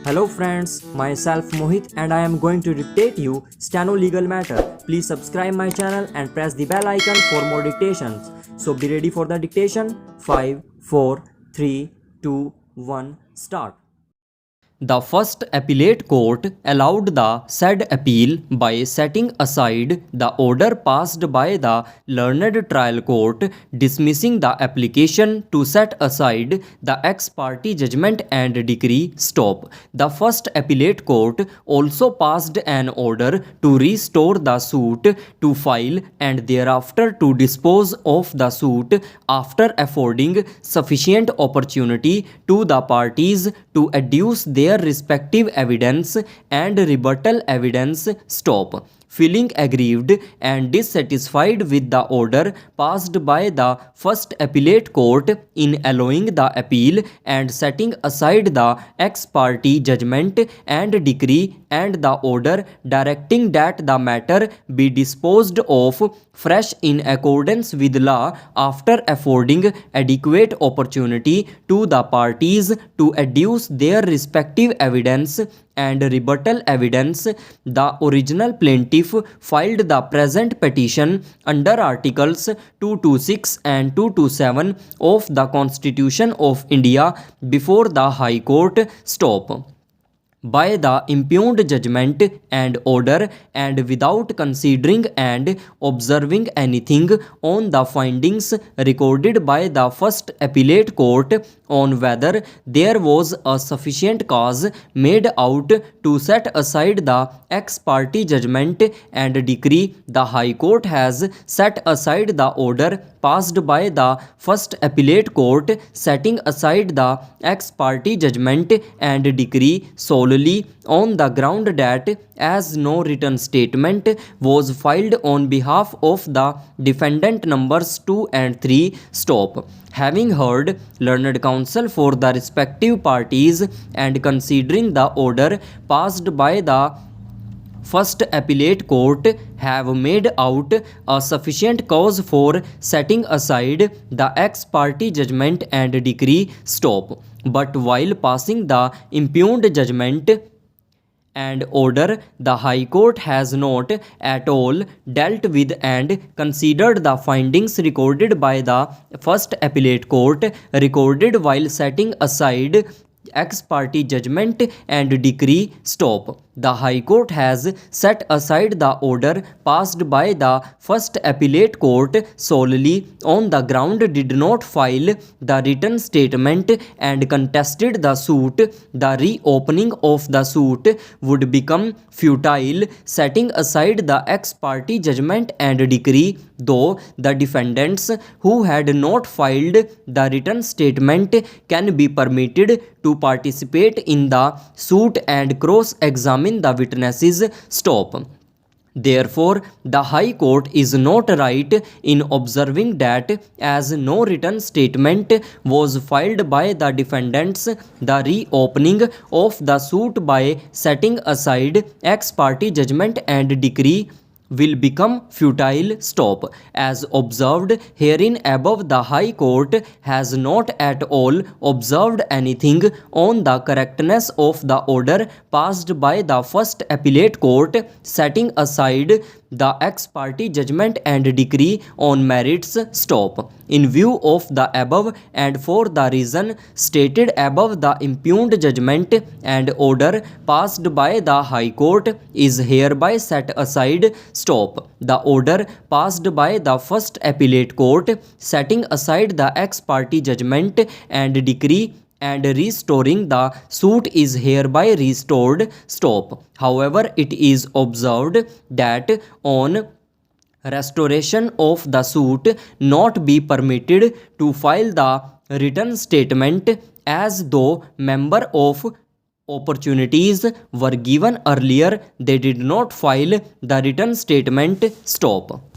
Hello friends, myself Mohit and I am going to dictate you Steno legal matter. Please subscribe my channel and press the bell icon for more dictations. So be ready for the dictation. 5, 4, 3, 2, 1, start. The first appellate court allowed the said appeal by setting aside the order passed by the learned trial court dismissing the application to set aside the ex parte judgment and decree stop. The first appellate court also passed an order to restore the suit to file and thereafter to dispose of the suit after affording sufficient opportunity to the parties to adduce their respective evidence and rebuttal evidence stop. Feeling aggrieved and dissatisfied with the order passed by the first appellate court in allowing the appeal and setting aside the ex parte judgment and decree and the order directing that the matter be disposed of fresh in accordance with law after affording adequate opportunity to the parties to adduce their respective evidence and rebuttal evidence, the original plaintiff filed the present petition under Articles 226 and 227 of the Constitution of India before the High Court stop. By the impugned judgment and order and without considering and observing anything on the findings recorded by the first appellate court on whether there was a sufficient cause made out to set aside the ex parte judgment and decree, the High Court has set aside the order passed by the first appellate court setting aside the ex parte judgment and decree solely on the ground that as no written statement was filed on behalf of the defendant numbers 2 and 3 stop. Having heard learned counsel for the respective parties and considering the order passed by the first appellate court have made out a sufficient cause for setting aside the ex parte judgment and decree stop. But while passing the impugned judgment and order, the High Court has not at all dealt with and considered the findings recorded by the first appellate court recorded while setting aside ex parte judgment and decree stop. The High Court has set aside the order passed by the first appellate court solely on the ground did not file the written statement and contested the suit. The reopening of the suit would become futile, setting aside the ex parte judgment and decree, though the defendants who had not filed the written statement can be permitted to participate in the suit and cross-examine the witnesses stop. Therefore, the High Court is not right in observing that as no written statement was filed by the defendants, the reopening of the suit by setting aside ex parte judgment and decree will become futile stop. As observed herein above, the High Court has not at all observed anything on the correctness of the order passed by the first appellate court setting aside the ex parte judgment and decree on merits stop. In view of the above and for the reason stated above, the impugned judgment and order passed by the High Court is hereby set aside stop. The order passed by the first appellate court setting aside the ex parte judgment and decree and restoring the suit is hereby restored stop. However, it is observed that on restoration of the suit not be permitted to file the written statement as though member of opportunities were given earlier, they did not file the written statement stop.